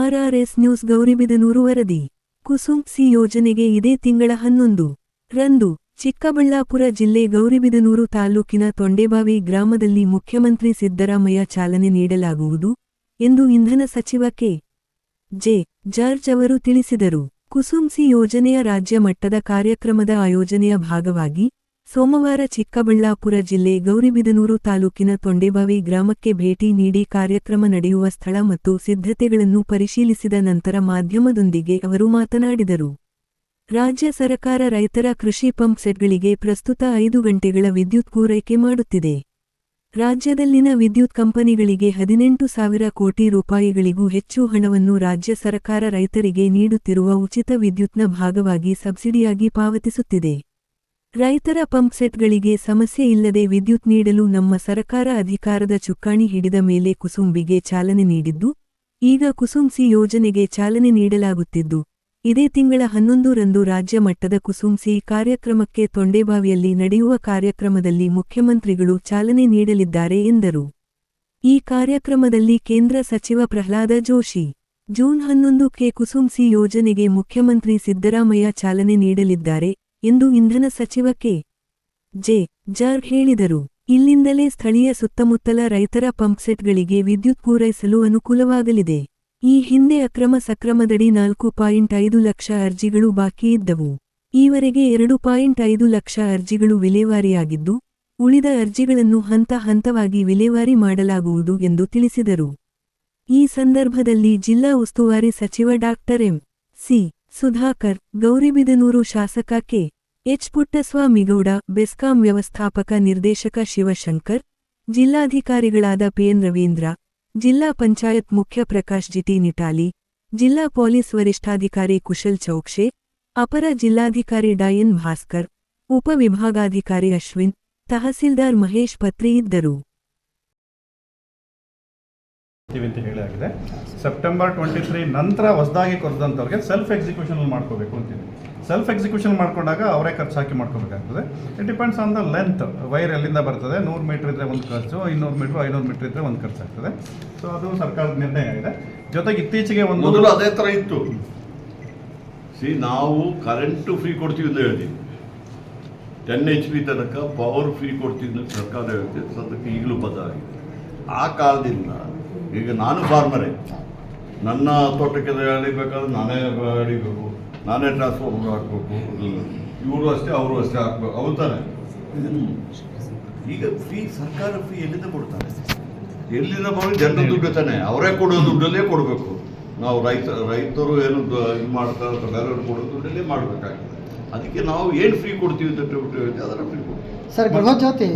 RRS news Gauribidanur ವರದಿ. Kusum C ಯೋಜನೆಗೆ ಇದೇ ತಿಂಗಳ 11 ರಂದು ಚಿಕ್ಕಬಳ್ಳಾಪುರ ಜಿಲ್ಲೆ ಗೌರಿಬಿದನೂರು ತಾಲೂಕಿನ ತೊಂಡೆಬಾವಿ ಗ್ರಾಮದಲ್ಲಿ ಮುಖ್ಯಮಂತ್ರಿ ಸಿದ್ದರಾಮಯ್ಯ ಚಾಲನೆ ನೀಡಲಾಗುವುದು ಎಂದು ಇಂಧನ ಸಚಿವ ಕೆ. ಜೆ. ಜಾರ್ಜ್ ಅವರು ತಿಳಿಸಿದರು. ಕುಸುಮ್ ಸಿ ಯೋಜನೆಯ ರಾಜ್ಯ ಮಟ್ಟದ ಕಾರ್ಯಕ್ರಮದ ಆಯೋಜನೆಯ ಭಾಗವಾಗಿ ಸೋಮವಾರ ಚಿಕ್ಕಬಳ್ಳಾಪುರ ಜಿಲ್ಲೆ ಗೌರಿಬಿದನೂರು ತಾಲೂಕಿನ ತೊಂಡೆಬಾವಿ ಗ್ರಾಮಕ್ಕೆ ಭೇಟಿ ನೀಡಿ ಕಾರ್ಯಕ್ರಮ ನಡೆಯುವ ಸ್ಥಳ ಮತ್ತು ಸಿದ್ಧತೆಗಳನ್ನು ಪರಿಶೀಲಿಸಿದ ನಂತರ ಮಾಧ್ಯಮದೊಂದಿಗೆ ಅವರು ಮಾತನಾಡಿದರು. ರಾಜ್ಯ ಸರ್ಕಾರ ರೈತರ ಕೃಷಿ ಪಂಪ್ ಸೆಟ್ಗಳಿಗೆ ಪ್ರಸ್ತುತ 5 ಗಂಟೆಗಳ ವಿದ್ಯುತ್ ಪೂರೈಕೆ ಮಾಡುತ್ತಿದೆ. ರಾಜ್ಯದಲ್ಲಿನ ವಿದ್ಯುತ್ ಕಂಪನಿಗಳಿಗೆ 18,000 ಕೋಟಿ ರೂಪಾಯಿಗಳಿಗೂ ಹೆಚ್ಚು ಹಣವನ್ನು ರಾಜ್ಯ ಸರ್ಕಾರ ರೈತರಿಗೆ ನೀಡುತ್ತಿರುವ ಉಚಿತ ವಿದ್ಯುತ್ನ ಭಾಗವಾಗಿ ಸಬ್ಸಿಡಿಯಾಗಿ ಪಾವತಿಸುತ್ತಿದೆ. ರೈತರ ಪಂಪ್ ಸೆಟ್ಗಳಿಗೆ ಸಮಸ್ಯೆ ಇಲ್ಲದೆ ವಿದ್ಯುತ್ ನೀಡಲು ನಮ್ಮ ಸರ್ಕಾರ ಅಧಿಕಾರದ ಚುಕ್ಕಾಣಿ ಹಿಡಿದ ಮೇಲೆ ಕುಸುಂಬಿಗೆ ಚಾಲನೆ ನೀಡಿದ್ದು, ಈಗ ಕುಸುಮ್ ಸಿ ಯೋಜನೆಗೆ ಚಾಲನೆ ನೀಡಲಾಗುತ್ತಿದ್ದು, ಇದೇ ತಿಂಗಳ 11 ರಂದು ರಾಜ್ಯ ಮಟ್ಟದ ಕುಸುಮ್ ಸಿ ಕಾರ್ಯಕ್ರಮಕ್ಕೆ ತೊಂಡೆಬಾವಿಯಲ್ಲಿ ನಡೆಯುವ ಕಾರ್ಯಕ್ರಮದಲ್ಲಿ ಮುಖ್ಯಮಂತ್ರಿಗಳು ಚಾಲನೆ ನೀಡಲಿದ್ದಾರೆ ಎಂದರು. ಈ ಕಾರ್ಯಕ್ರಮದಲ್ಲಿ ಕೇಂದ್ರ ಸಚಿವ ಪ್ರಹ್ಲಾದ ಜೋಶಿ, ಜೂನ್ 11ಕ್ಕೆ ಕುಸುಮ್ ಸಿ ಯೋಜನೆಗೆ ಮುಖ್ಯಮಂತ್ರಿ ಸಿದ್ದರಾಮಯ್ಯ ಚಾಲನೆ ನೀಡಲಿದ್ದಾರೆ ಎಂದು ಇಂಧನ ಸಚಿವ ಕೆ. ಜೆ. ಜಾರ್ಜ್ ಹೇಳಿದರು. ಇಲ್ಲಿಂದಲೇ ಸ್ಥಳೀಯ ಸುತ್ತಮುತ್ತಲ ರೈತರ ಪಂಪ್ಸೆಟ್ಗಳಿಗೆ ವಿದ್ಯುತ್ ಪೂರೈಸಲು ಅನುಕೂಲವಾಗಲಿದೆ. ಈ ಹಿಂದೆ ಅಕ್ರಮ ಸಕ್ರಮದಡಿ 4.5 ಲಕ್ಷ ಅರ್ಜಿಗಳು ಬಾಕಿ ಇದ್ದವು. ಈವರೆಗೆ 2.5 ಲಕ್ಷ ಅರ್ಜಿಗಳು ವಿಲೇವಾರಿಯಾಗಿದ್ದು, ಉಳಿದ ಅರ್ಜಿಗಳನ್ನು ಹಂತ ಹಂತವಾಗಿ ವಿಲೇವಾರಿ ಮಾಡಲಾಗುವುದು ಎಂದು ತಿಳಿಸಿದರು. ಈ ಸಂದರ್ಭದಲ್ಲಿ ಜಿಲ್ಲಾ ಉಸ್ತುವಾರಿ ಸಚಿವ ಡಾ. ಎಂ. ಸಿ. ಸುಧಾಕರ್, ಗೌರಿಬಿದನೂರು ಶಾಸಕ ಕೆ. ಎಚ್. ಪುಟ್ಟಸ್ವಾಮಿಗೌಡ, ಬೆಸ್ಕಾಂ ವ್ಯವಸ್ಥಾಪಕ ನಿರ್ದೇಶಕ ಶಿವಶಂಕರ್, ಜಿಲ್ಲಾಧಿಕಾರಿಗಳಾದ ಪಿಎನ್ ರವೀಂದ್ರ, ಜಿಲ್ಲಾ ಪಂಚಾಯತ್ ಮುಖ್ಯ ಪ್ರಕಾಶ್ ಜಿಟಿ ನಿಟಾಲಿ, ಜಿಲ್ಲಾ ಪೊಲೀಸ್ ವರಿಷ್ಠಾಧಿಕಾರಿ ಕುಶಲ್ ಚೌಕ್ಷೆ, ಅಪರ ಜಿಲ್ಲಾಧಿಕಾರಿ ಡಾ. ಎನ್. ಭಾಸ್ಕರ್, ಉಪವಿಭಾಗಾಧಿಕಾರಿ ಅಶ್ವಿನ್, ತಹಸೀಲ್ದಾರ್ ಮಹೇಶ್ ಪತ್ರಿ ಇದ್ದರು. ಅಂತ ಹೇಳಲಾಗಿದೆ. ಸೆಪ್ಟೆಂಬರ್ 23 ನಂತರ ಹೊಸದಾಗಿ ಕೊರೆದಂಥವ್ರಿಗೆ ಸೆಲ್ಫ್ ಎಕ್ಸಿಕ್ಯೂಷನ್ ಮಾಡ್ಕೋಬೇಕು ಅಂತಿದೆ. ಸೆಲ್ಫ್ ಎಕ್ಸಿಕ್ಯೂಷನ್ ಮಾಡ್ಕೊಂಡಾಗ ಅವರೇ ಖರ್ಚು ಹಾಕಿ ಮಾಡ್ಕೋಬೇಕಾಗ್ತದೆ. It depends on the length. Wire ಎಲ್ಲಿಂದ ಬರ್ತದೆ, 100 ಮೀಟರ್ ಇದ್ದರೆ ಒಂದು ಖರ್ಚು, 200 ಮೀಟರ್ 500 ಮೀಟರ್ ಇದ್ದರೆ ಒಂದು ಖರ್ಚಾಗ್ತದೆ. ಸೊ ಅದು ಸರ್ಕಾರದ ನಿರ್ಣಯ ಇದೆ. ಜೊತೆಗೆ ಇತ್ತೀಚೆಗೆ ಮೊದಲು ಅದೇ ಥರ ಇತ್ತು. ನಾವು ಕರೆಂಟು ಫ್ರೀ ಕೊಡ್ತೀವಿ ಅಂತ ಹೇಳ್ತೀವಿ, 10 HP ತನಕ ಪವರ್ ಫ್ರೀ ಕೊಡ್ತೀವಿ ಅಂತ ಸರ್ಕಾರ ಹೇಳ್ತೀವಿ. ಅದಕ್ಕೆ ಈಗಲೂ ಬದಲಾಗಿದೆ. ಆ ಕಾಲದಿಂದ ಈಗ ನಾನು ಫಾರ್ಮರೇ, ನನ್ನ ತೋಟಕ್ಕೆ ಅಡಿಬೇಕಾದ್ರೆ ನಾನೇ ಅಡಿಬೇಕು, ನಾನೇ ಟ್ರಾನ್ಸ್ಫಾರ್ಮರ್ ಹಾಕಬೇಕು, ಇವರು ಅಷ್ಟೇ ಅವರು ಅಷ್ಟೇ ಹಾಕ್ಬೇಕು, ಅವ್ತಾನೆ. ಈಗ ಫ್ರೀ ಸರ್ಕಾರ ಫ್ರೀ ಎಲ್ಲಿಂದ ಕೊಡ್ತಾರೆ? ಎಲ್ಲಿಂದ ಮಾಡಿ ಜನರ ದುಡ್ಡು ತಾನೆ, ಅವರೇ ಕೊಡೋ ದುಡ್ಡಲ್ಲೇ ಕೊಡಬೇಕು. ನಾವು ರೈತರು ಏನು ಇದು ಮಾಡ್ತಾರೆ ಅಂತ ಬೇರೆಯವ್ರು ಕೊಡೋ ದುಡ್ಡಲ್ಲೇ ಮಾಡಬೇಕಾಗ್ತದೆ. ಅದಕ್ಕೆ ನಾವು ಏನು ಫ್ರೀ ಕೊಡ್ತೀವಿ ಅಂತ ಹೇಳ್ತೀವಿ, ಅದನ್ನು ಫ್ರೀ ಕೊಡ್ತೀವಿ. ಸರ್, ಗೃಹ ಜ್ಯೋತಿ